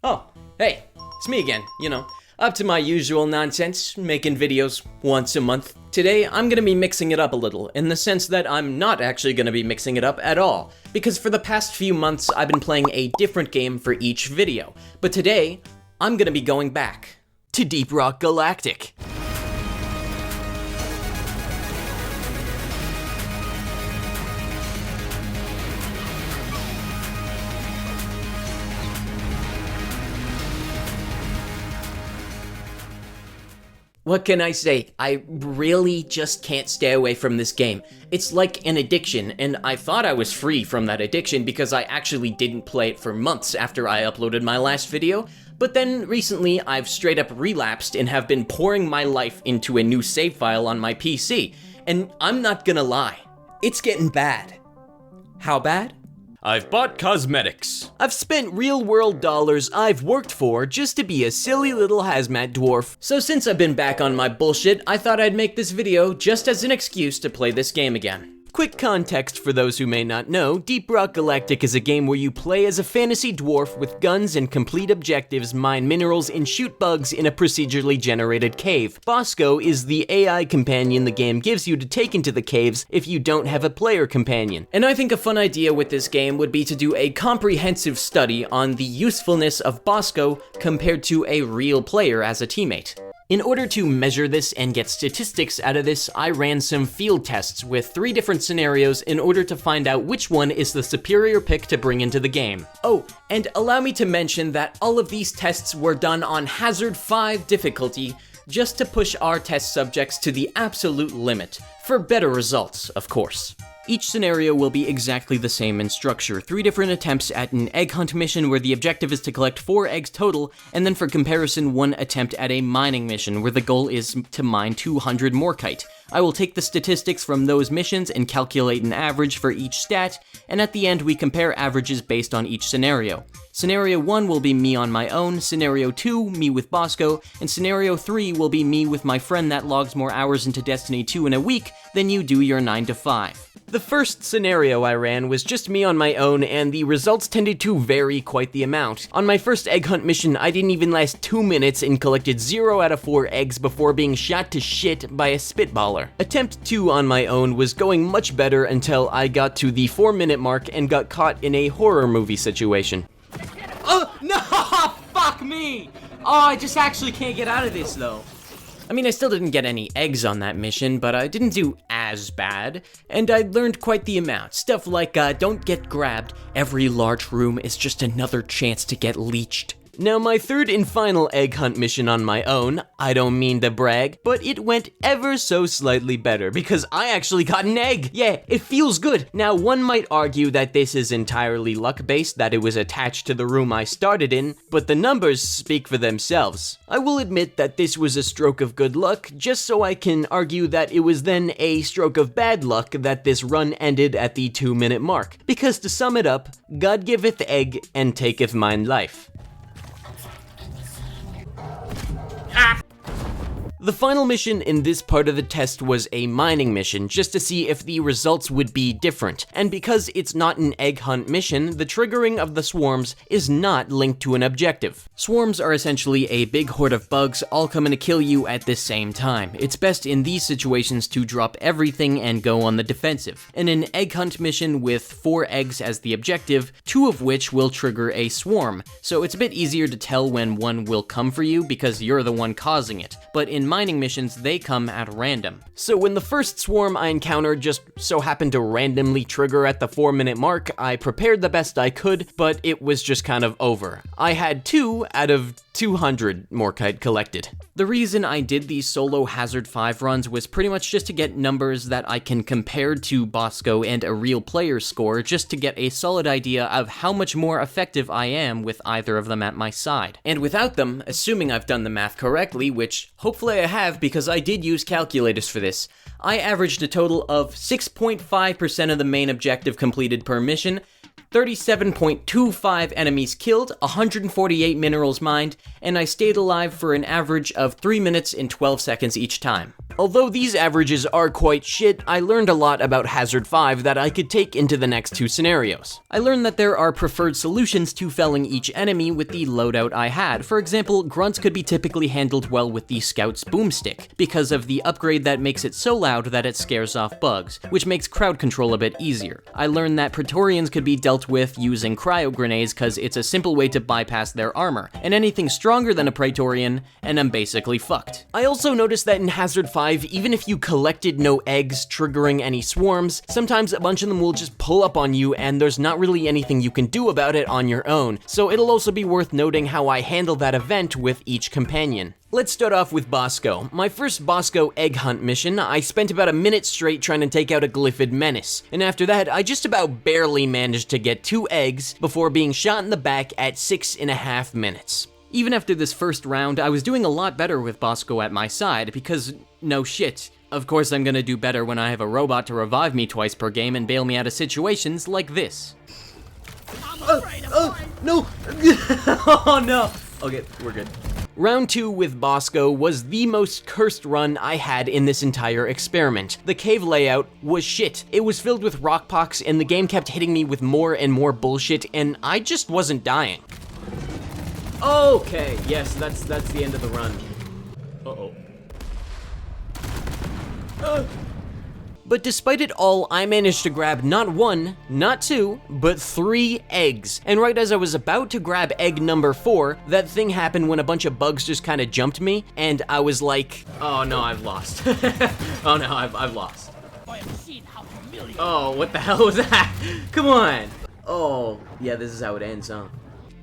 Oh, hey, it's me again, up to my usual nonsense, making videos once a month. Today, I'm gonna be mixing it up a little, in the sense that I'm not actually gonna be mixing it up at all, because for the past few months, I've been playing a different game for each video. But today, I'm gonna be going back to Deep Rock Galactic. What can I say? I really just can't stay away from this game. It's like an addiction, and I thought I was free from that addiction because I actually didn't play it for months after I uploaded my last video, but then recently I've straight up relapsed and have been pouring my life into a new save file on my PC, and I'm not gonna lie, it's getting bad. How bad? I've bought cosmetics. I've spent real-world dollars I've worked for just to be a silly little hazmat dwarf. So since I've been back on my bullshit, I thought I'd make this video just as an excuse to play this game again. Quick context for those who may not know, Deep Rock Galactic is a game where you play as a fantasy dwarf with guns and complete objectives, mine minerals, and shoot bugs in a procedurally generated cave. Bosco is the AI companion the game gives you to take into the caves if you don't have a player companion. And I think a fun idea with this game would be to do a comprehensive study on the usefulness of Bosco compared to a real player as a teammate. In order to measure this and get statistics out of this, I ran some field tests with 3 different scenarios in order to find out which one is the superior pick to bring into the game. Oh, and allow me to mention that all of these tests were done on Hazard 5 difficulty, just to push our test subjects to the absolute limit, for better results, of course. Each scenario will be exactly the same in structure, 3 different attempts at an egg hunt mission where the objective is to collect 4 eggs total, and then for comparison 1 attempt at a mining mission where the goal is to mine 200 morkite. I will take the statistics from those missions and calculate an average for each stat, and at the end we compare averages based on each scenario. Scenario 1 will be me on my own, Scenario 2, me with Bosco, and Scenario 3 will be me with my friend that logs more hours into Destiny 2 in a week than you do your 9 to 5. The first scenario I ran was just me on my own, and the results tended to vary quite the amount. On my first egg hunt mission, I didn't even last 2 minutes and collected 0 out of 4 eggs before being shot to shit by a spitballer. Attempt 2 on my own was going much better until I got to the 4-minute mark and got caught in a horror movie situation. Oh, no! Fuck me! Oh, I just actually can't get out of this, though. I mean, I still didn't get any eggs on that mission, but I didn't do as bad, and I learned quite the amount. Stuff like, don't get grabbed, every large room is just another chance to get leeched. Now, my third and final egg hunt mission on my own, I don't mean to brag, but it went ever so slightly better because I actually got an egg. Yeah, it feels good. Now, one might argue that this is entirely luck-based, that it was attached to the room I started in, but the numbers speak for themselves. I will admit that this was a stroke of good luck, just so I can argue that it was then a stroke of bad luck that this run ended at the 2-minute mark. Because to sum it up, God giveth egg and taketh mine life. The final mission in this part of the test was a mining mission, just to see if the results would be different. And because it's not an egg hunt mission, the triggering of the swarms is not linked to an objective. Swarms are essentially a big horde of bugs all coming to kill you at the same time. It's best in these situations to drop everything and go on the defensive. In an egg hunt mission with 4 eggs as the objective, 2 of which will trigger a swarm, so it's a bit easier to tell when one will come for you because you're the one causing it. But in mining missions, they come at random. So when the first swarm I encountered just so happened to randomly trigger at the 4-minute mark, I prepared the best I could, but it was just kind of over. I had 2 out of 200 morkite collected. The reason I did these solo Hazard 5 runs was pretty much just to get numbers that I can compare to Bosco and a real player's score, just to get a solid idea of how much more effective I am with either of them at my side. And without them, assuming I've done the math correctly, which hopefully I have because I did use calculators for this, I averaged a total of 6.5% of the main objective completed per mission, 37.25 enemies killed, 148 minerals mined, and I stayed alive for an average of 3 minutes and 12 seconds each time. Although these averages are quite shit, I learned a lot about Hazard 5 that I could take into the next two scenarios. I learned that there are preferred solutions to felling each enemy with the loadout I had. For example, grunts could be typically handled well with the Scout's boomstick, because of the upgrade that makes it so loud that it scares off bugs, which makes crowd control a bit easier. I learned that Praetorians could be dealt with using cryo grenades cause it's a simple way to bypass their armor, and anything stronger than a Praetorian, and I'm basically fucked. I also noticed that in Hazard 5, even if you collected no eggs triggering any swarms, sometimes a bunch of them will just pull up on you and there's not really anything you can do about it on your own, so it'll also be worth noting how I handle that event with each companion. Let's start off with Bosco. My first Bosco egg hunt mission, I spent about a minute straight trying to take out a glyphid menace, and after that, I just about barely managed to get 2 eggs before being shot in the back at 6.5 minutes. Even after this first round, I was doing a lot better with Bosco at my side, because no shit. Of course I'm gonna do better when I have a robot to revive me twice per game and bail me out of situations like this. No! Oh no! Okay, we're good. Round 2 with Bosco was the most cursed run I had in this entire experiment. The cave layout was shit. It was filled with rock pox and the game kept hitting me with more and more bullshit and I just wasn't dying. Okay, yes, that's the end of the run. Uh-oh. But despite it all, I managed to grab not 1, not 2, but 3 eggs. And right as I was about to grab egg number 4, that thing happened when a bunch of bugs just kind of jumped me, and I was like, oh no, I've lost. Oh no, I've lost. Oh, what the hell was that? Come on. Oh, yeah, this is how it ends, huh?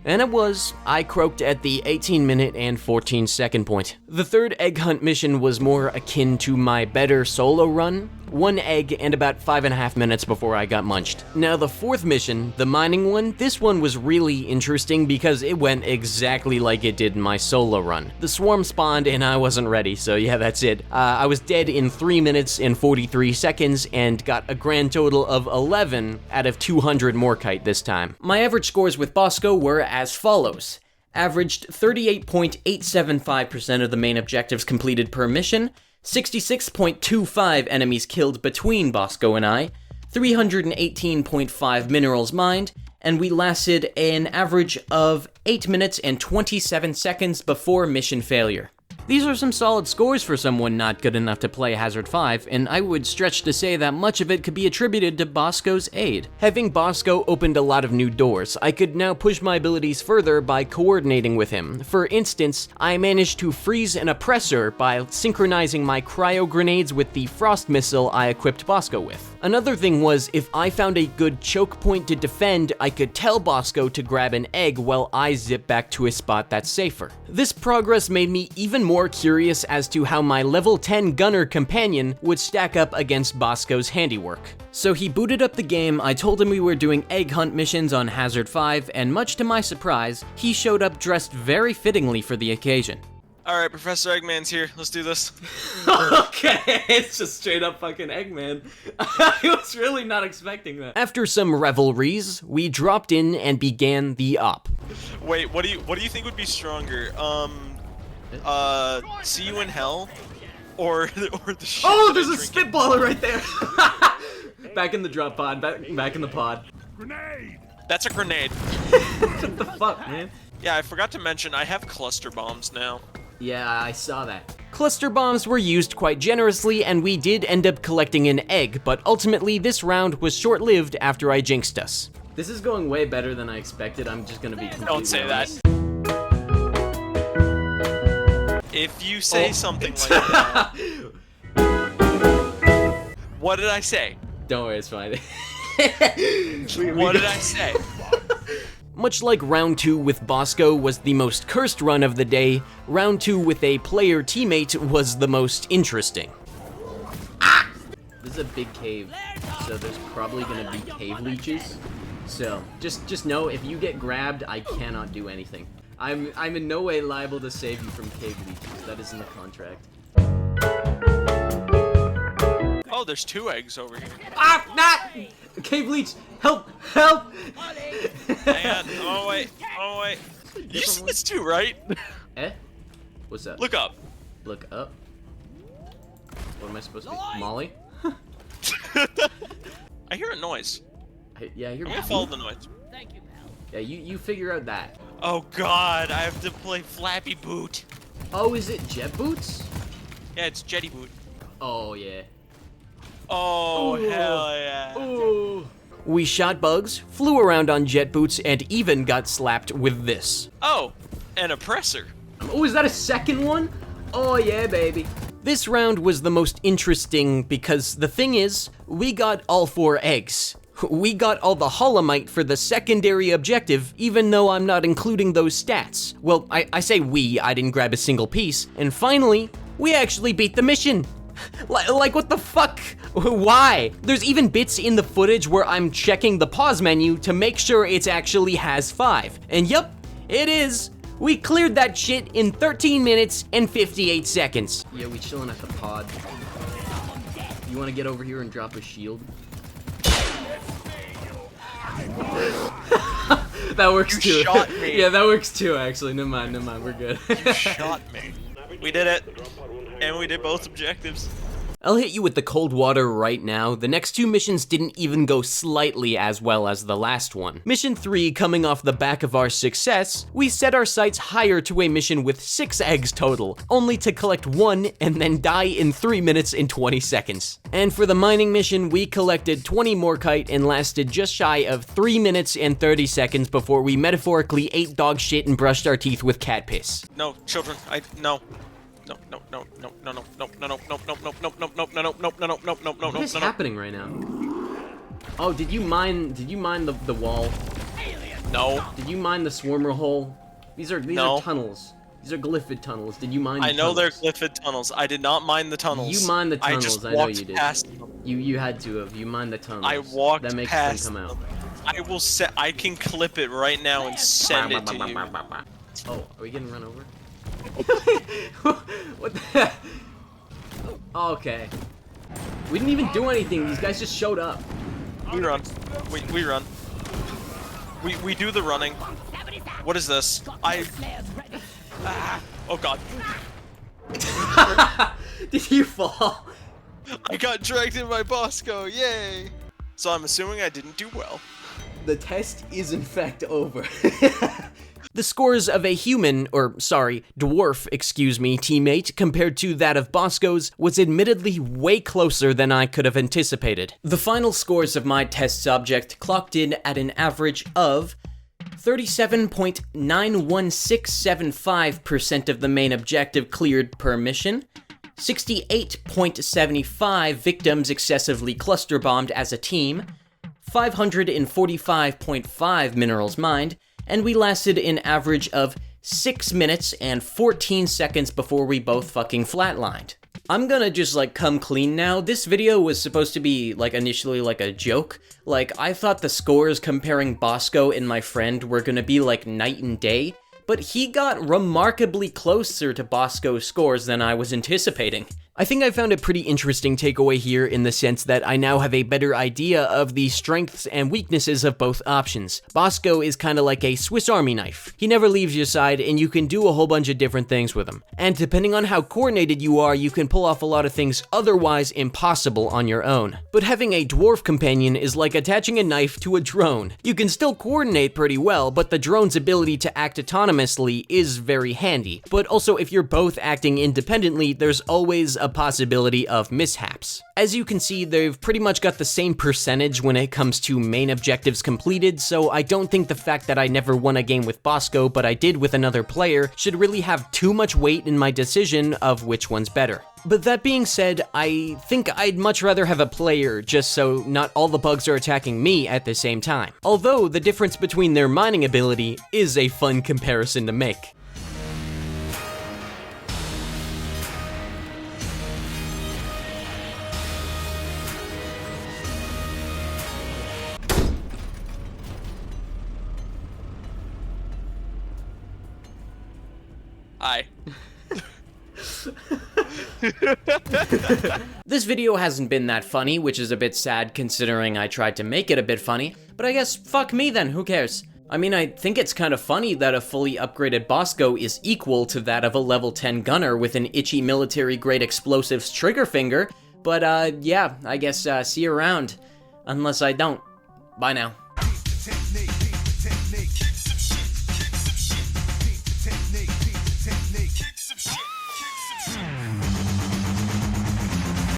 And it was. I croaked at the 18-minute and 14-second point. The third egg hunt mission was more akin to my better solo run. 1 egg and about 5.5 minutes before I got munched. Now the fourth mission, the mining one, this one was really interesting because it went exactly like it did in my solo run. The swarm spawned and I wasn't ready, so yeah, that's it. I was dead in 3 minutes and 43 seconds and got a grand total of 11 out of 200 Morkite this time. My average scores with Bosco were as follows. Averaged 38.875% of the main objectives completed per mission, 66.25 enemies killed between Bosco and I, 318.5 minerals mined, and we lasted an average of 8 minutes and 27 seconds before mission failure. These are some solid scores for someone not good enough to play Hazard 5, and I would stretch to say that much of it could be attributed to Bosco's aid. Having Bosco opened a lot of new doors, I could now push my abilities further by coordinating with him. For instance, I managed to freeze an oppressor by synchronizing my cryo grenades with the frost missile I equipped Bosco with. Another thing was, if I found a good choke point to defend, I could tell Bosco to grab an egg while I zip back to a spot that's safer. This progress made me even more curious as to how my level 10 gunner companion would stack up against Bosco's handiwork. So he booted up the game, I told him we were doing egg hunt missions on Hazard 5, and much to my surprise, he showed up dressed very fittingly for the occasion. Alright, Professor Eggman's here. Let's do this. Okay, it's just straight up fucking Eggman. I was really not expecting that. After some revelries, we dropped in and began the op. Wait, what do you think would be stronger? See you in hell? Or the shit. Oh, there's a spitballer right there! Back in the drop pod, back in the pod. Grenade! That's a grenade. What the fuck, man? Yeah, I forgot to mention, I have cluster bombs now. Yeah, I saw that. Cluster bombs were used quite generously, and we did end up collecting an egg, but ultimately this round was short-lived after I jinxed us. This is going way better than I expected. I'm just gonna be completely Don't say honest. that. If you say something like that. What did I say? Don't worry, it's fine. What did I say? Much like round 2 with Bosco was the most cursed run of the day, round 2 with a player teammate was the most interesting. Ah! This is a big cave, so there's probably gonna be cave leeches. So, just know, if you get grabbed, I cannot do anything. I'm in no way liable to save you from cave leeches. That is in the contract. Oh, there's 2 eggs over here. Ah! Not! Cave leech! Help! Help! Hang on. Oh wait. Oh wait. You see this too, right? Eh? What's up? Look up. Look up. What am I supposed to be? Molly? I hear a noise. Yeah, you're. I'm gonna follow the noise. Yeah, you figure out that. Oh god, I have to play Flappy Boot. Oh, is it jet boots? Yeah, it's Jetty Boot. Oh yeah. Oh, Ooh. hell yeah. Ooh. We shot bugs, flew around on jet boots, and even got slapped with this. Oh, an oppressor. Oh, is that a second one? Oh yeah, baby. This round was the most interesting because the thing is, we got all 4 eggs. We got all the Holomite for the secondary objective, even though I'm not including those stats. Well, I say we, I didn't grab a single piece. And finally, we actually beat the mission. Like what the fuck? Why? There's even bits in the footage where I'm checking the pause menu to make sure it actually has 5. And yup, it is. We cleared that shit in 13 minutes and 58 seconds. Yeah, we chilling at the pod. You wanna get over here and drop a shield? That works too. You shot me. Yeah, that works too, actually. Never mind, we're good. You shot me. We did it. And we did both objectives. I'll hit you with the cold water right now. The next 2 missions didn't even go slightly as well as the last one. Mission 3, coming off the back of our success, we set our sights higher to a mission with 6 eggs total, only to collect 1 and then die in 3 minutes and 20 seconds. And for the mining mission, we collected 20 morkite and lasted just shy of 3 minutes and 30 seconds before we metaphorically ate dog shit and brushed our teeth with cat piss. No, children, no. No. What is happening right now? Oh, did you mine the wall? No. Did you mine the swarmer hole? These are tunnels. These are glyphid tunnels. Did you mine the I know tunnels? they're glyphid tunnels. I did not mine the tunnels. You mined the tunnels, I just I know walked you did. Past them. You had to have. You mined the tunnels. I walked that makes past them come out. them. I can clip it right now and send it to you. Oh, are we getting run over? What the heck? Oh, okay. We didn't even do anything. These guys just showed up. We run. We run. We do the running. What is this? Oh god. Did you fall? I got dragged in by Bosco. Yay. So I'm assuming I didn't do well. The test is in fact over. The scores of a human, dwarf, teammate compared to that of Bosco's was admittedly way closer than I could have anticipated. The final scores of my test subject clocked in at an average of 37.91675% of the main objective cleared per mission, 68.75 victims excessively cluster bombed as a team, 545.5 minerals mined, and we lasted an average of 6 minutes and 14 seconds before we both fucking flatlined. I'm gonna just come clean now. This video was supposed to be initially a joke. I thought the scores comparing Bosco and my friend were gonna be night and day, but he got remarkably closer to Bosco's scores than I was anticipating. I think I found a pretty interesting takeaway here in the sense that I now have a better idea of the strengths and weaknesses of both options. Bosco is kinda like a Swiss Army knife. He never leaves your side and you can do a whole bunch of different things with him. And depending on how coordinated you are, you can pull off a lot of things otherwise impossible on your own. But having a dwarf companion is like attaching a knife to a drone. You can still coordinate pretty well, but the drone's ability to act autonomously is very handy. But also if you're both acting independently, there's always a possibility of mishaps. As you can see, they've pretty much got the same percentage when it comes to main objectives completed, so I don't think the fact that I never won a game with Bosco, but I did with another player, should really have too much weight in my decision of which one's better. But that being said, I think I'd much rather have a player just so not all the bugs are attacking me at the same time. Although the difference between their mining ability is a fun comparison to make. Hi. This video hasn't been that funny, which is a bit sad considering I tried to make it a bit funny, but I guess fuck me then, who cares? I mean, I think it's kind of funny that a fully upgraded Bosco is equal to that of a level 10 gunner with an itchy military-grade explosives trigger finger, but yeah, I guess see you around. Unless I don't. Bye now.